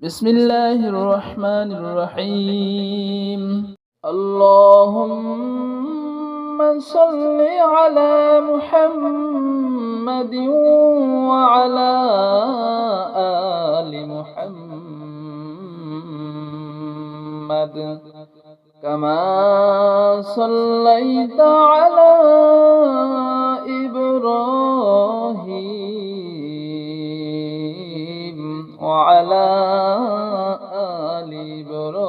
بسم الله الرحمن الرحيم. اللهم صل على محمد وعلى آل محمد كما صليت على إبراهيم وعلى آل إبراهيم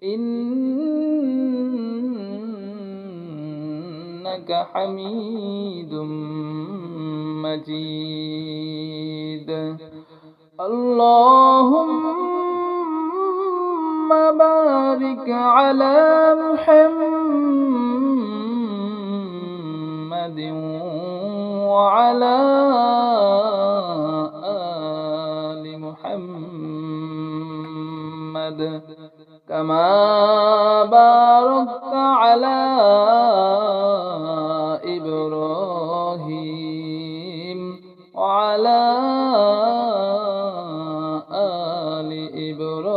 إنك حميد مجيد. اللهم بارك على محمد وعلى آل محمد كما باركت على إبراهيم وعلى آل إبراهيم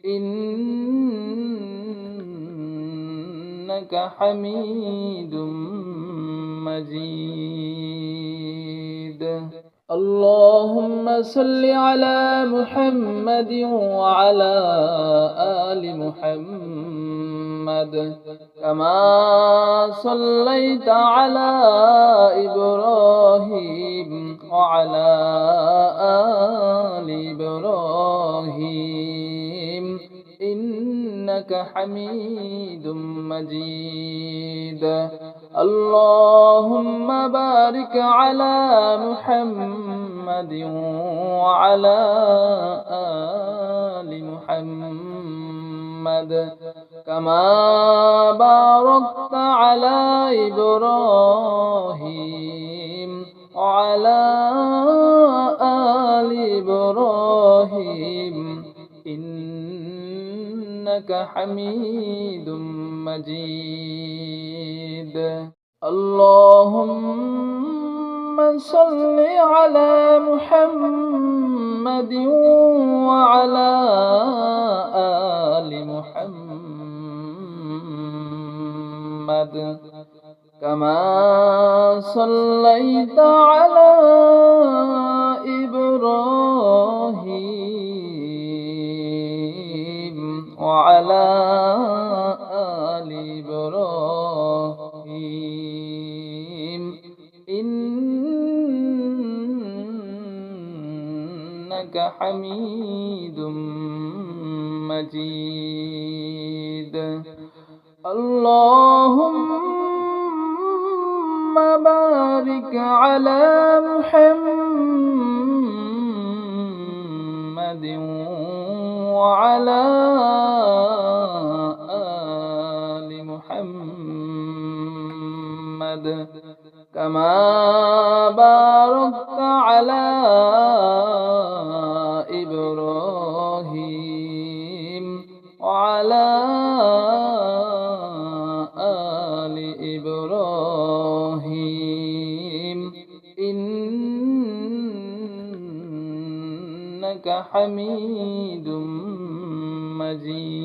إنك حميد مجيد. اللهم صل على محمد وعلى آل محمد كما صليت على إبراهيم وعلى آل إبراهيم إنك حميد مجيد. اللهم بارك على محمد وعلى آل محمد كما باركت على إبراهيم وعلى آل إبراهيم إنك حميد مجيد. اللهم صل على محمد وعلى آل محمد كما صليت على إبراهيم وعلى آل إبراهيم إنك حميد مجيد. اللهم بارك على محمد وعلى آل محمد كما باركت على إبراهيم وعلى آل إبراهيم إنك حميد مجيد.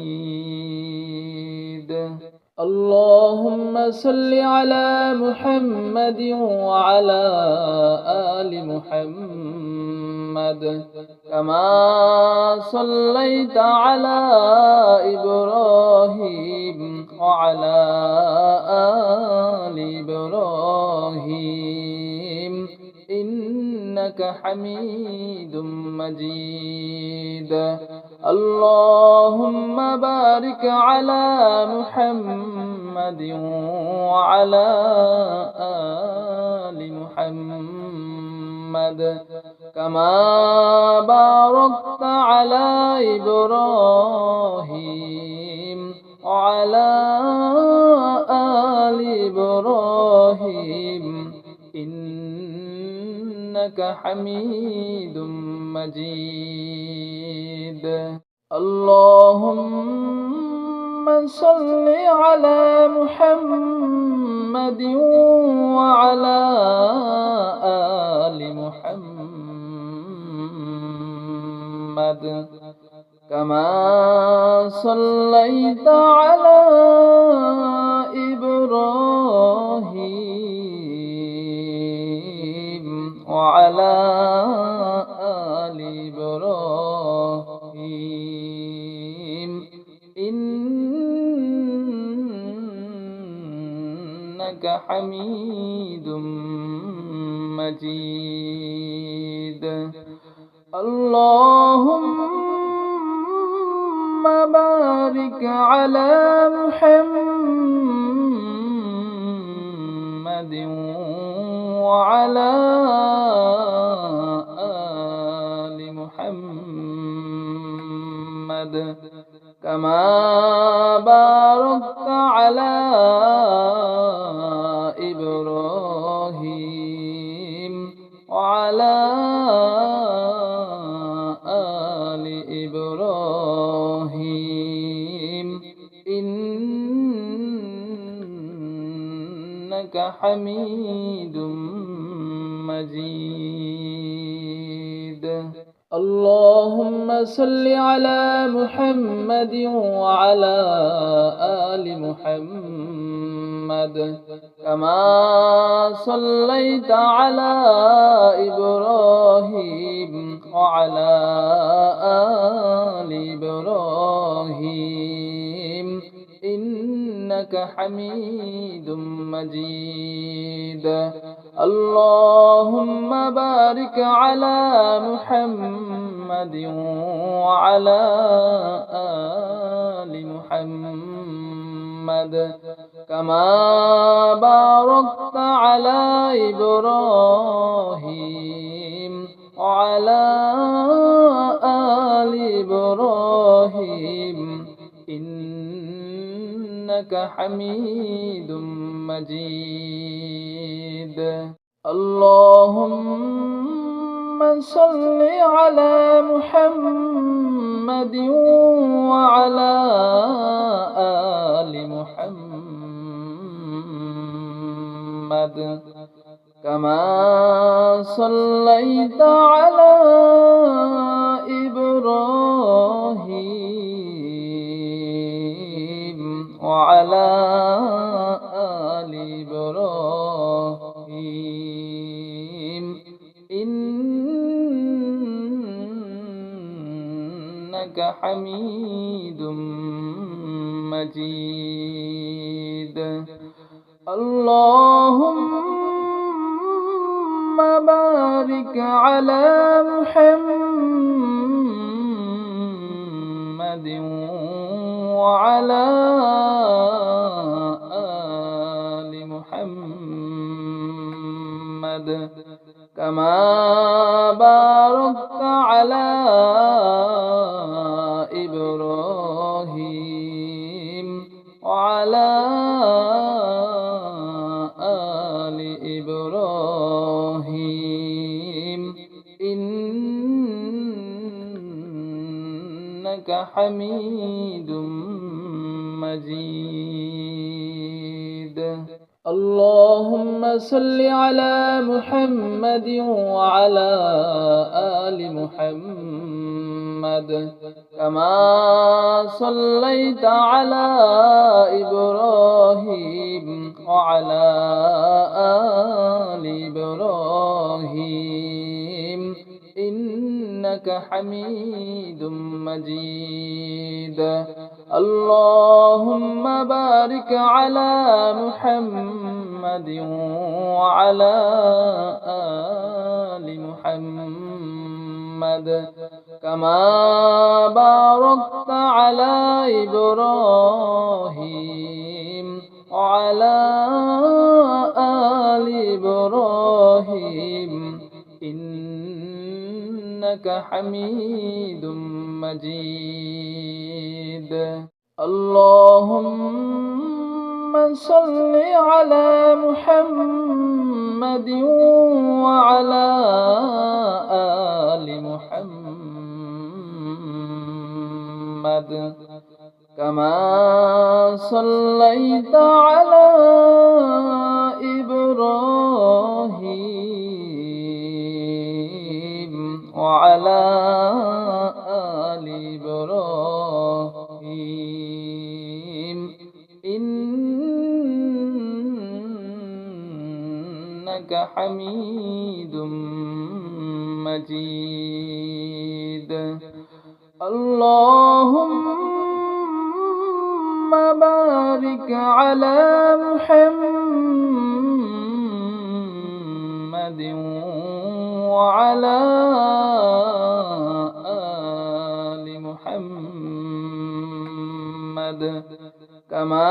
اللهم صل على محمد وعلى آل محمد كما صليت على إبراهيم وعلى آل إبراهيم إنك حميد مجيد. اللهم بارك على محمد وعلى آل محمد كما باركت على إبراهيم وعلى آل إبراهيم إنك حميد مجيد. اللهم صل على محمد وعلى محمد كما صليت على إبراهيم وعلى آل إبراهيم إنك حميد مجيد. اللهم بارك على محمد وعلى آل محمد كما باركت على إبراهيم وعلى آل إبراهيم إنك حميد مجيد. اللهم صل على محمد وعلى آل محمد كما صليت على إبراهيم وعلى آل إبراهيم إنك حميد مجيد. اللهم بارك على محمد وعلى آل محمد كما باركت على إبراهيم وعلى آل إبراهيم إنك حميد مجيد. اللهم صل على محمد وعلى آل محمد كما صليت على إبراهيم وعلى آل إبراهيم إنك حميد مجيد. اللهم بارك على محمد وعلى آل محمد كما باركت على إبراهيم وعلى آل إبراهيم إنك حميد مجيد. اللهم صل على محمد وعلى آل محمد كما صليت على إبراهيم وعلى آل إبراهيم إنك حميد مجيد. اللهم بارك على محمد وعلى آل محمد كما باركت على إبراهيم وعلى آل إبراهيم إنك حميد مجيد. اللهم صل على محمد وعلى آل محمد كما صليت على إبراهيم وعلى آل إبراهيم إنك حميد مجيد اللهم بارك على محمد وعلى آل محمد كما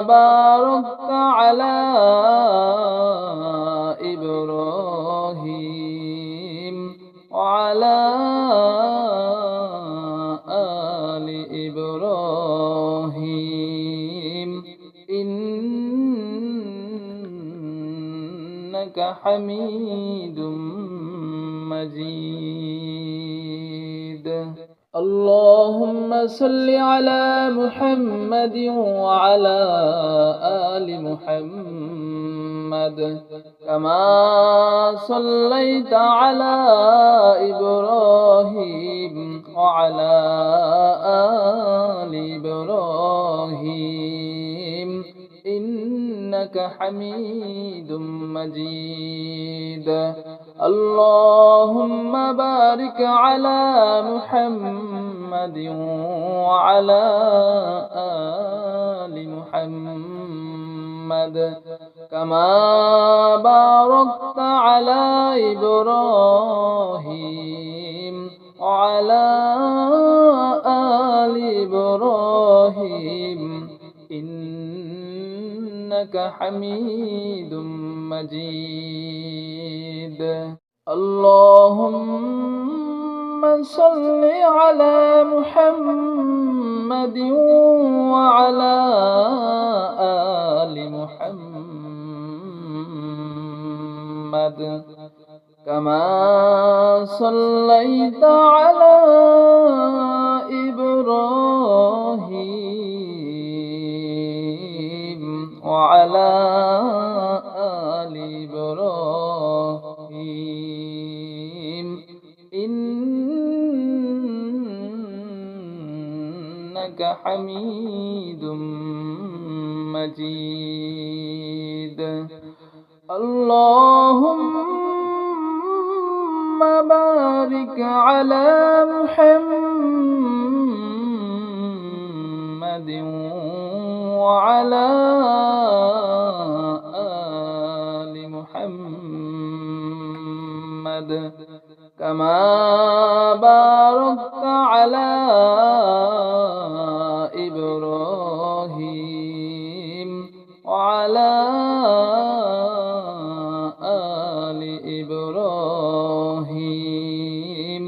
باركت على إبراهيم وعلى آل إبراهيم إنك حميد مجيد اللهم صل على محمد وعلى آل محمد كما صليت على إبراهيم وعلى آل إبراهيم إنك حميد مجيد اللهم بارك على محمد وعلى آل محمد كما باركت على إبراهيم وعلى آل إبراهيم إنك حميد مجيد اللهم صل على محمد وعلى آل محمد كما صليت على إبراهيم وعلى آل إبراهيم إنك حميد مجيد اللهم بارك على محمد وعلى آل محمد كما باركت على إبراهيم وعلى آل إبراهيم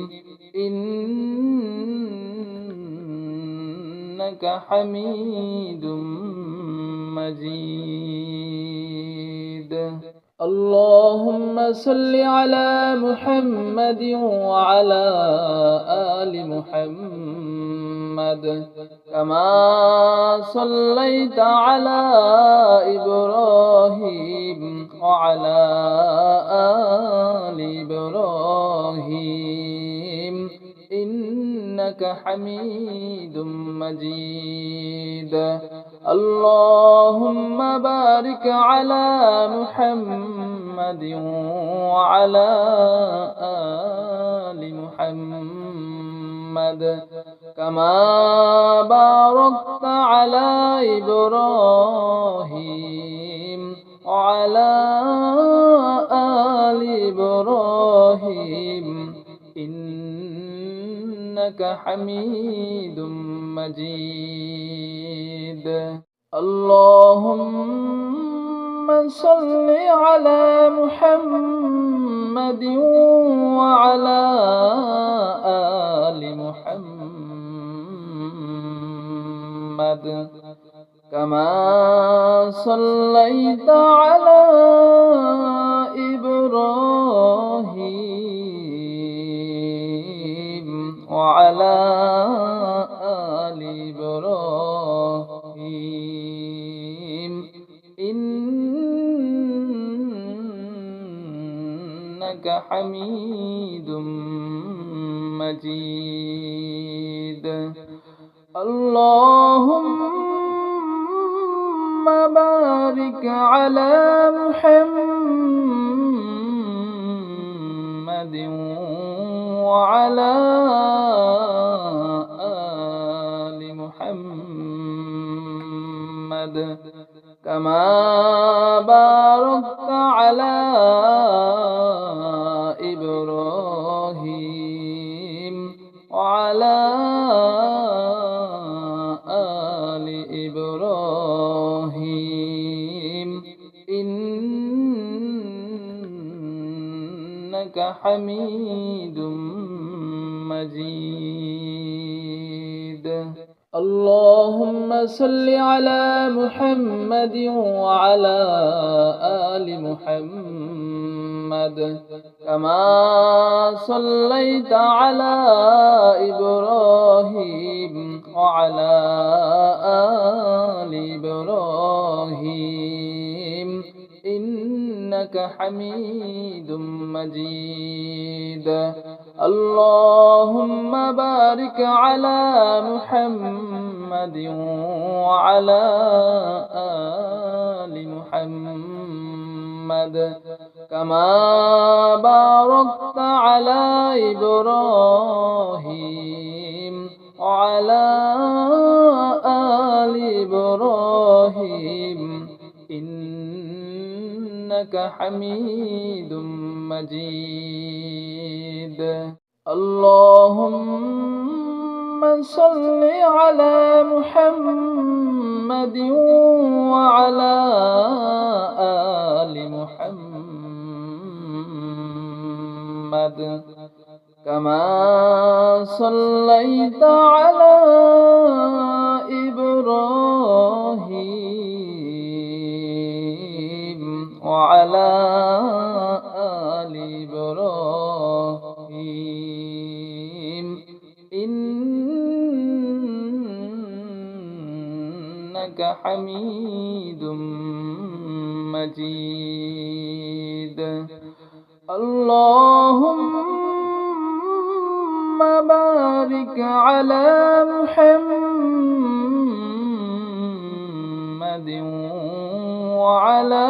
إنك حميد مجيد اللهم صل على محمد وعلى آل محمد كما صليت على إبراهيم وعلى آل إبراهيم إنك حميد مجيد اللهم بارك على محمد وعلى آل محمد كما باركت على إبراهيم وعلى آل إبراهيم إنك حميد مجيد اللهم صل على محمد وعلى آل محمد كما صليت على إبراهيم وعلى آل إبراهيم إنك حميد مجيد. اللهم بارك على محمد وعلى آل محمد كما باركت على إبراهيم وعلى آل إبراهيم إنك حميد مجيد. اللهم صل على محمد وعلى آل محمد كما صليت على إبراهيم وعلى آل إبراهيم إنك حميد مجيد. اللهم بارك على محمد وعلى آل محمد كما باركت على إبراهيم وعلى آل إبراهيم إنك حميد مجيد. اللهم صل على محمد وعلى آل محمد كما صليت على إبراهيم وعلى آل إبراهيم إنك حميد مجيد. اللهم بارك على محمد وعلى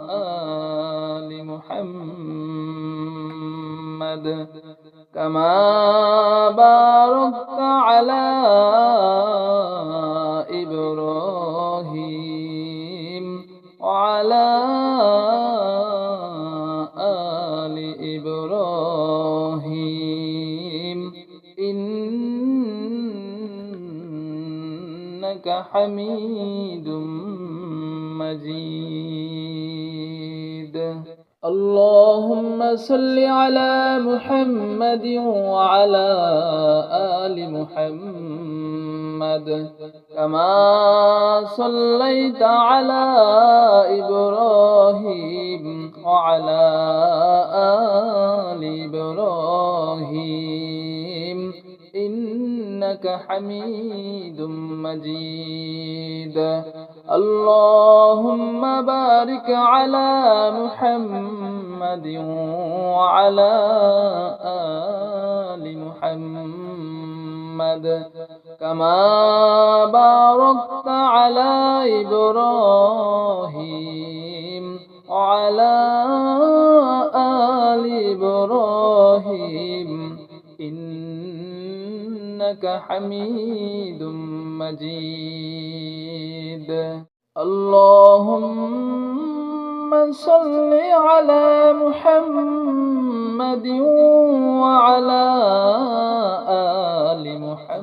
آل محمد كما باركت على إبراهيم وعلى آل إبراهيم إنك حميد مجيد. اللهم صل على محمد وعلى آل محمد كما صليت على إبراهيم وعلى آل إبراهيم إنك حميد مجيد. اللهم بارك على محمد وعلى آل محمد كما باركت على إبراهيم وعلى آل إبراهيم إنك حميد مجيد. اللهم صل على محمد وعلى آل محمد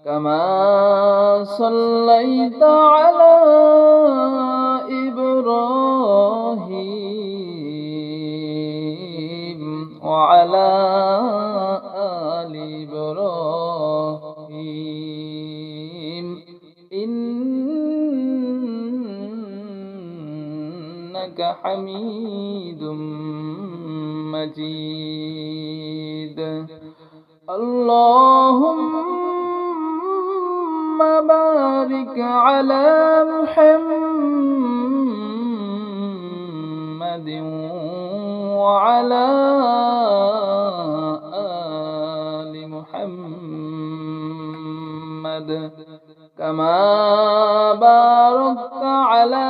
كما صليت على إبراهيم وعلى آل إبراهيم إنك حميد مجيد. اللهم بارك على محمد باركت على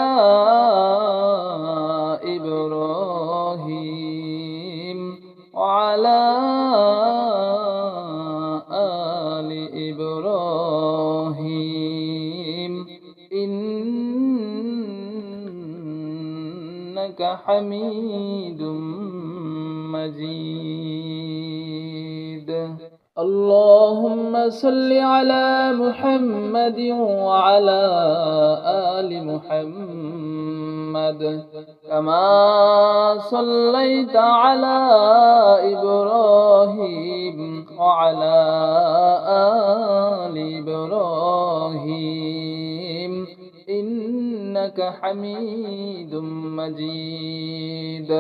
إبراهيم وعلى آل إبراهيم إنك حميد مجيد. اللهم صل على محمد وعلى آل محمد كما صليت على إبراهيم وعلى آل إبراهيم إنك حميد مجيد.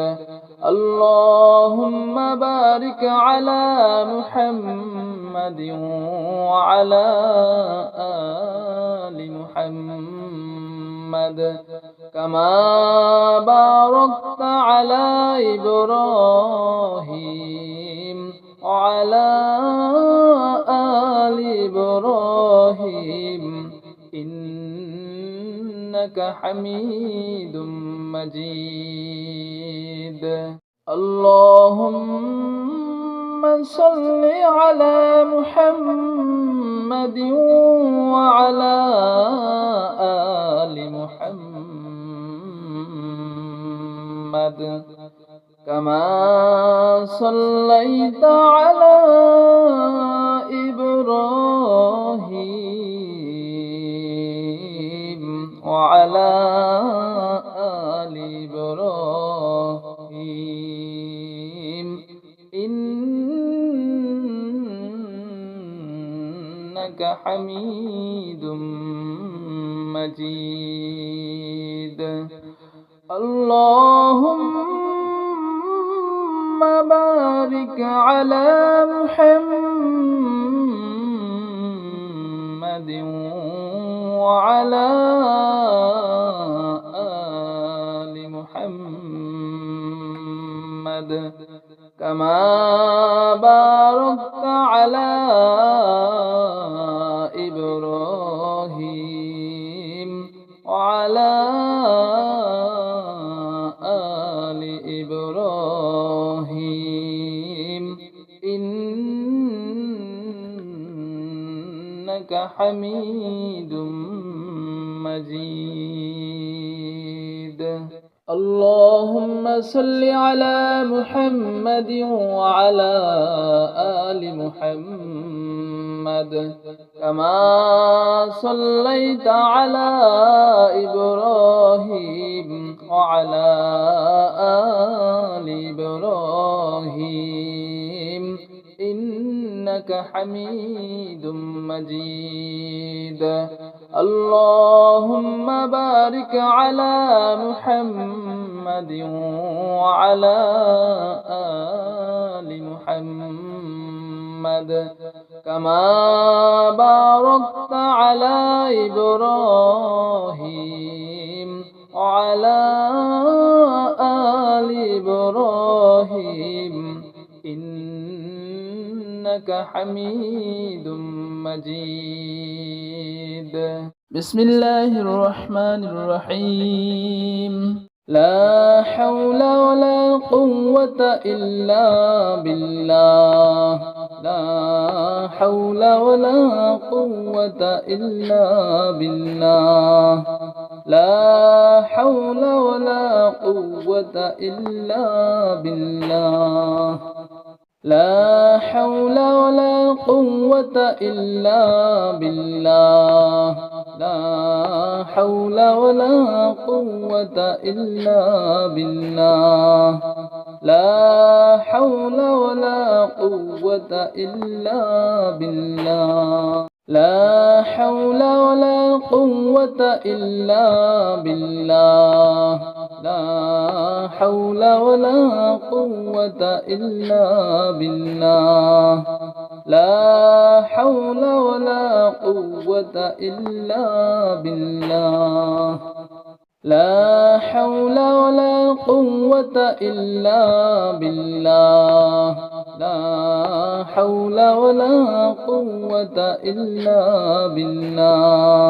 اللهم بارك على محمد وعلى آل محمد كما باركت على إبراهيم وعلى آل إبراهيم إنك حميد مجيد. اللهم صل على محمد وعلى آل محمد كما صليت على إبراهيم وعلى آل إبراهيم إنك حميد مجيد. اللهم بارك على محمد وعلى آل محمد كما باركت على إبراهيم وعلى آل إبراهيم إنك حميد مجيد. اللهم صل على محمد وعلى آل محمد كما صليت على إبراهيم وعلى آل إبراهيم إنك حميد مجيد. اللهم بارك على محمد وعلى آل محمد كما باركت على إبراهيم وعلى آل إبراهيم إنك حميد مجيد. بسم الله الرحمن الرحيم. لا حول ولا قوة إلا بالله. لا حول ولا قوة إلا بالله. لا حول ولا قوة إلا بالله. لا حول ولا قوة إلا بالله. لا حول ولا قوة إلا بالله. لا حول ولا قوة إلا بالله. لا حول ولا قوة إلا بالله. لا حول ولا قوة إلا بالله. لا حول ولا قوة إلا بالله. لا حول ولا قوة إلا بالله. لا حول ولا قوة إلا بالله.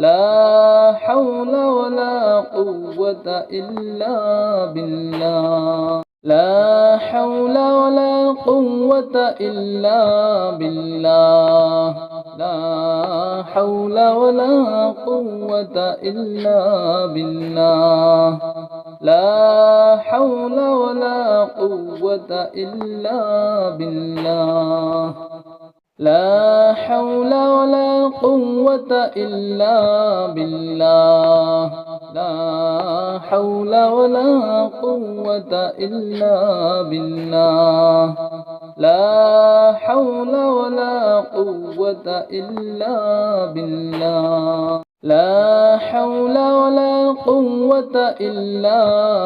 لا حول ولا قوة إلا بالله لا حول ولا قوة إلا بالله لا حول ولا قوة إلا بالله لا حول ولا قوة إلا بالله لا حول ولا قوة إلا بالله لا حول ولا قوة إلا بالله لا حول ولا قوة إلا بالله لا حول ولا قوة إلا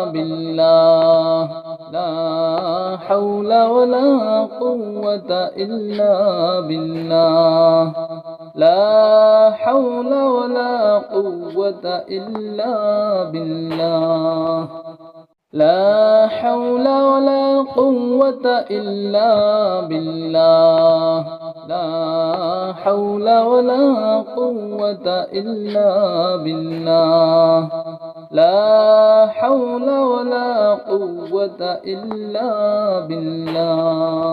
بالله لا حول ولا قوة إلا بالله لا حول ولا قوة إلا بالله لا حول ولا قوة إلا بالله لا حول ولا قوة إلا بالله لا حول ولا قوة إلا بالله